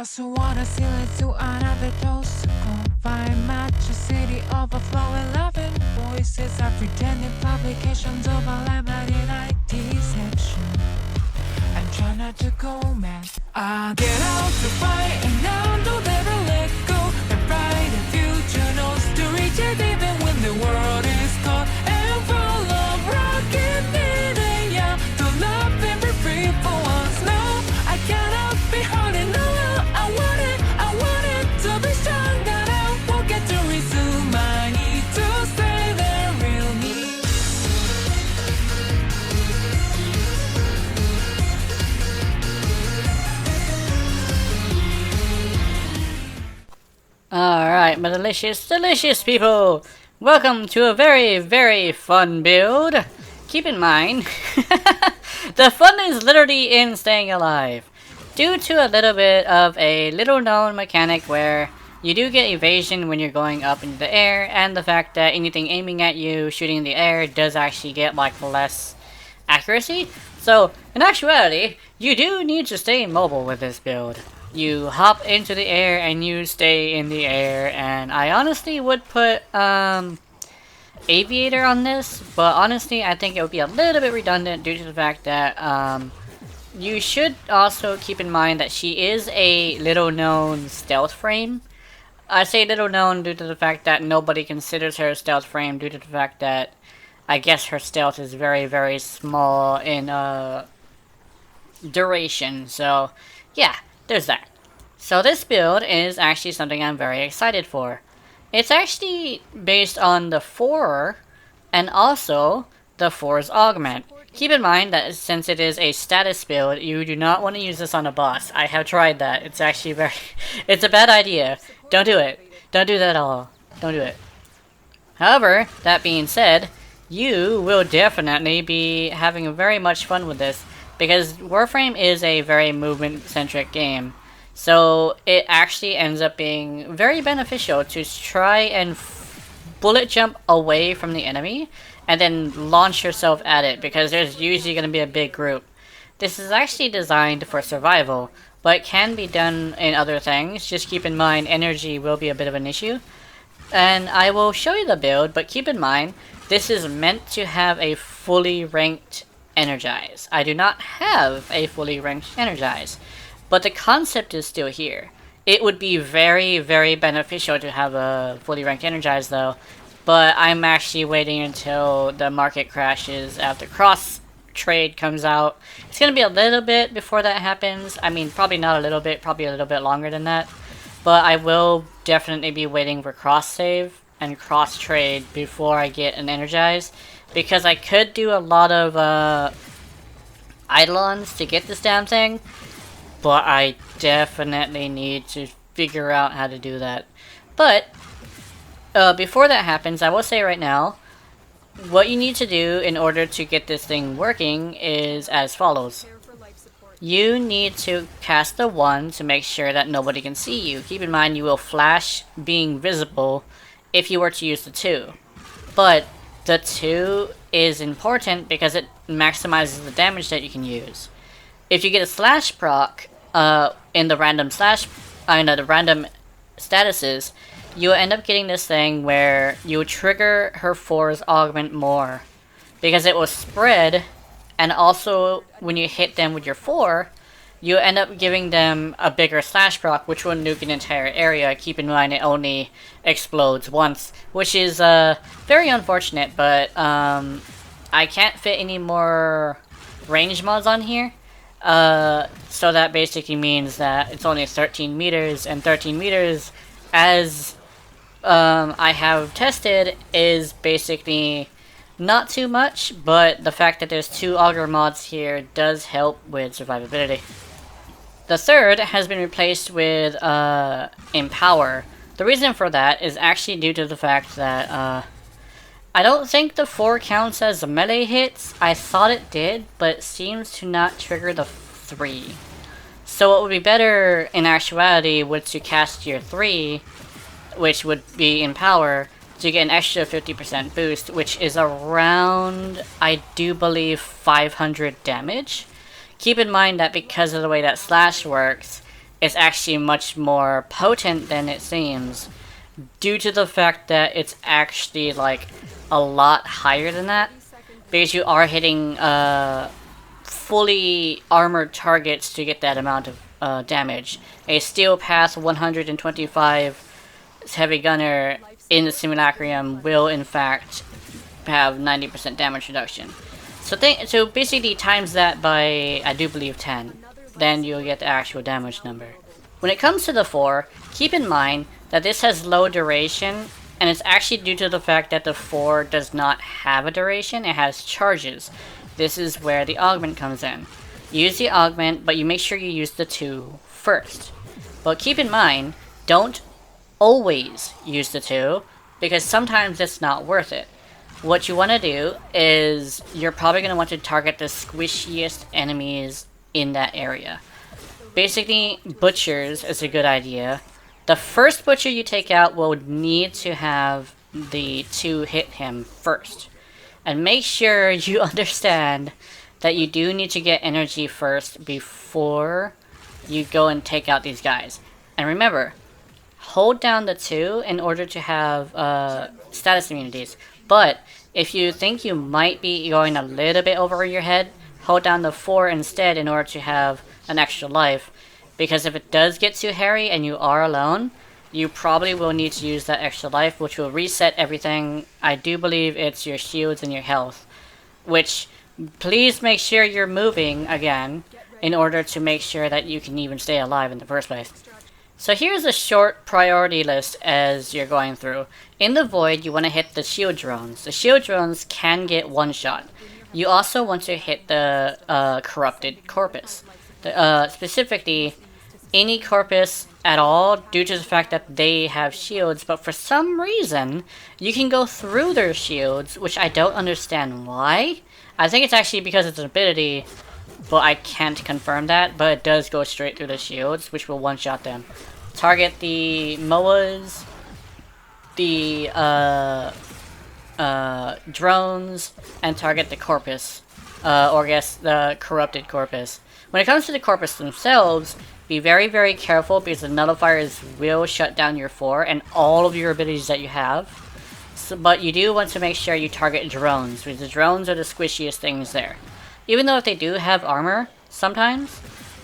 us who wanna seal it to another toast. Confined match a city overflowing loving voices are pretending publications of a limited IT section. I'm trying not to go mad. I get out to fight and now don't ever let go. A bright future knows to reach it even when the world is cold and full of rocket needing ya to love and be free for once. No, I cannot be holding on. I want it to be strong that I won't get to resume. I need to stay the real me. Alright, my delicious people! Welcome to a very fun build. Keep in mind, the fun is literally in staying alive. Due to a little bit of a little known mechanic where you do get evasion when you're going up into the air, and the fact that anything aiming at you, shooting in the air, does actually get like less accuracy. So, in actuality, you do need to stay mobile with this build. You hop into the air and you stay in the air, and I honestly would put Aviator on this, but honestly I think it would be a little bit redundant due to the fact that you should also keep in mind that she is a little known stealth frame. I say little known due to the fact that nobody considers her a stealth frame due to the fact that I guess her stealth is very small in duration, so yeah. There's that. So this build is actually something I'm very excited for. It's actually based on the 4 and also the 4's augment. Keep in mind that since it is a status build, you do not want to use this on a boss. I have tried that. It's actually it's a bad idea. Don't do it. Don't do that at all. Don't do it. However, that being said, you will definitely be having very much fun with this, because Warframe is a very movement-centric game. So it actually ends up being very beneficial to try and bullet jump away from the enemy and then launch yourself at it, because there's usually going to be a big group. This is actually designed for survival, but it can be done in other things. Just keep in mind energy will be a bit of an issue. And I will show you the build, but keep in mind this is meant to have a fully ranked Energize. I do not have a fully ranked Energize, but the concept is still here. It would be very beneficial to have a fully ranked Energize though, but I'm actually waiting until the market crashes after cross trade comes out. It's gonna be a little bit before that happens. I mean, probably not a little bit, probably a little bit longer than that, but I will definitely be waiting for cross save and cross trade before I get an Energize. Because I could do a lot of Eidolons to get this damn thing, but I definitely need to figure out how to do that. But before that happens, I will say right now, what you need to do in order to get this thing working is as follows. You need to cast the 1 to make sure that nobody can see you. Keep in mind you will flash being visible if you were to use the 2. But the 2 is important because it maximizes the damage that you can use. If you get a slash proc in the random the random statuses, you'll end up getting this thing where you trigger her 4's augment more, because it will spread, and also when you hit them with your 4, you end up giving them a bigger slash proc, which will nuke an entire area. Keep in mind it only explodes once, which is very unfortunate, but I can't fit any more range mods on here. So that basically means that it's only 13 meters, and 13 meters, as I have tested, is basically not too much, but the fact that there's 2 auger mods here does help with survivability. The 3rd has been replaced with Empower. The reason for that is actually due to the fact that I don't think the 4 counts as melee hits. I thought it did, but it seems to not trigger the 3. So what would be better in actuality would to cast your 3, which would be Empower, to get an extra 50% boost, which is around, I do believe, 500 damage. Keep in mind that because of the way that slash works, is actually much more potent than it seems, due to the fact that it's actually like a lot higher than that, because you are hitting fully armored targets to get that amount of damage. A Steel Path 125 heavy gunner in the Simulacrum will in fact have 90% damage reduction. So basically times that by, I do believe, 10. Then you'll get the actual damage number. When it comes to the 4, keep in mind that this has low duration, and it's actually due to the fact that the 4 does not have a duration, it has charges. This is where the augment comes in. Use the augment, but you make sure you use the 2 first. But keep in mind, don't always use the 2, because sometimes it's not worth it. What you want to do is, you're probably going to want to target the squishiest enemies in that area. Basically, butchers is a good idea. The first butcher you take out will need to have the 2 hit him first. And make sure you understand that you do need to get energy first before you go and take out these guys. And remember, hold down the 2 in order to have status immunities. But if you think you might be going a little bit over your head, hold down the 4 instead in order to have an extra life. Because if it does get too hairy and you are alone, you probably will need to use that extra life, which will reset everything. I do believe it's your shields and your health. Which, please make sure you're moving again in order to make sure that you can even stay alive in the first place. So here's a short priority list as you're going through. In the Void, you want to hit the shield drones. The shield drones can get one shot. You also want to hit the corrupted corpus. Specifically, any corpus at all, due to the fact that they have shields, but for some reason, you can go through their shields, which I don't understand why. I think it's actually because it's an ability, but I can't confirm that, but it does go straight through the shields, which will one-shot them. Target the MOAs, the drones, and target the corpus, or I guess the corrupted corpus. When it comes to the corpus themselves, be very, very careful because the nullifiers will shut down your 4 and all of your abilities that you have. So, but you do want to make sure you target drones, because the drones are the squishiest things there. Even though if they do have armor, sometimes,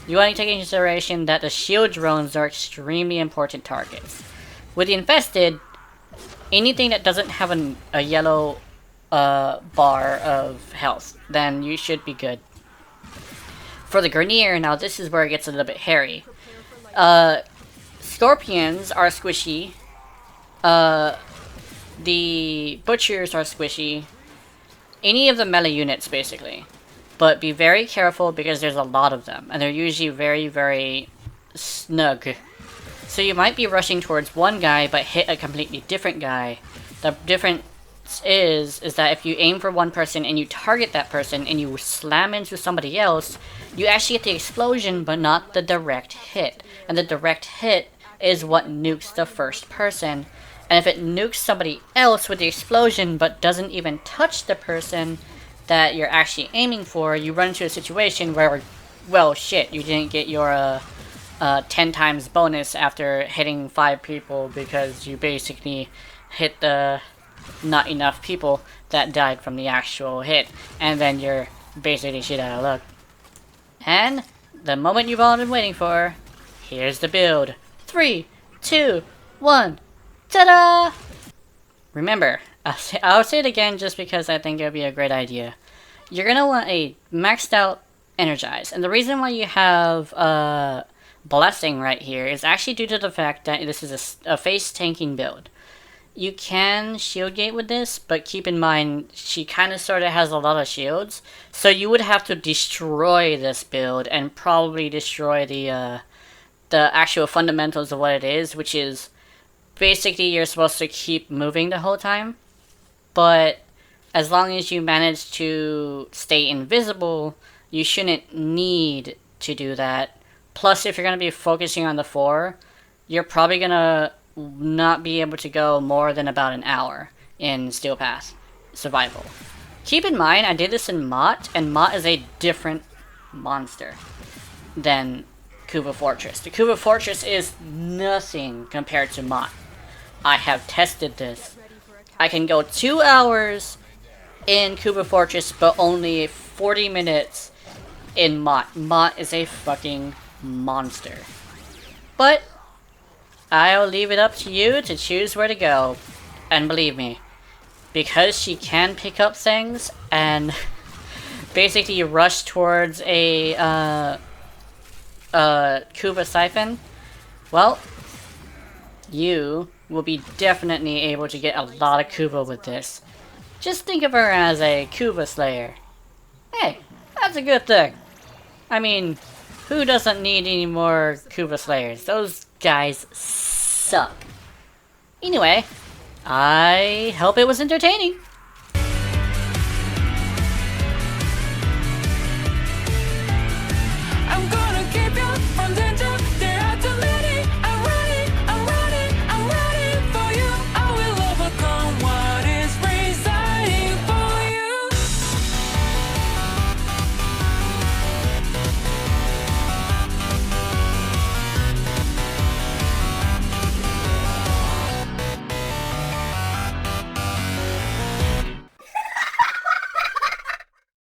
you want to take into consideration that the shield drones are extremely important targets. With the infested, anything that doesn't have a yellow bar of health, then you should be good. For the Grenier, now this is where it gets a little bit hairy. Scorpions are squishy. The Butchers are squishy. Any of the melee units, basically. But be very careful because there's a lot of them. And they're usually very, very snug. So you might be rushing towards one guy, but hit a completely different guy. The difference is that if you aim for one person and you target that person and you slam into somebody else, you actually get the explosion but not the direct hit. And the direct hit is what nukes the first person. And if it nukes somebody else with the explosion but doesn't even touch the person that you're actually aiming for, you run into a situation where, well, shit, you didn't get your 10 times bonus after hitting 5 people because you basically hit the not enough people that died from the actual hit, and then you're basically shit out of luck. And the moment you've all been waiting for, here's the build. 3, 2, 1, ta-da! Remember, I'll say it again just because I think it would be a great idea. You're gonna want a maxed out Energize, and the reason why you have Blessing right here is actually due to the fact that this is a face tanking build. You can shield gate with this, but keep in mind, she kind of sort of has a lot of shields. So you would have to destroy this build and probably destroy the actual fundamentals of what it is, which is basically you're supposed to keep moving the whole time. But as long as you manage to stay invisible, you shouldn't need to do that. Plus, if you're going to be focusing on the 4, you're probably going to not be able to go more than about an hour in Steel Path Survival. Keep in mind, I did this in Mott, and Mott is a different monster than Kuba Fortress. The Kuba Fortress is nothing compared to Mott. I have tested this. I can go 2 hours in Kuba Fortress, but only 40 minutes in Mott. Mott is a fucking monster. But I'll leave it up to you to choose where to go. And believe me, because she can pick up things and basically rush towards a Kuba siphon, well, you will be definitely able to get a lot of Kuba with this. Just think of her as a Kuba slayer. Hey, that's a good thing. I mean, who doesn't need any more Kuba slayers? Those guys suck. Anyway, I hope it was entertaining.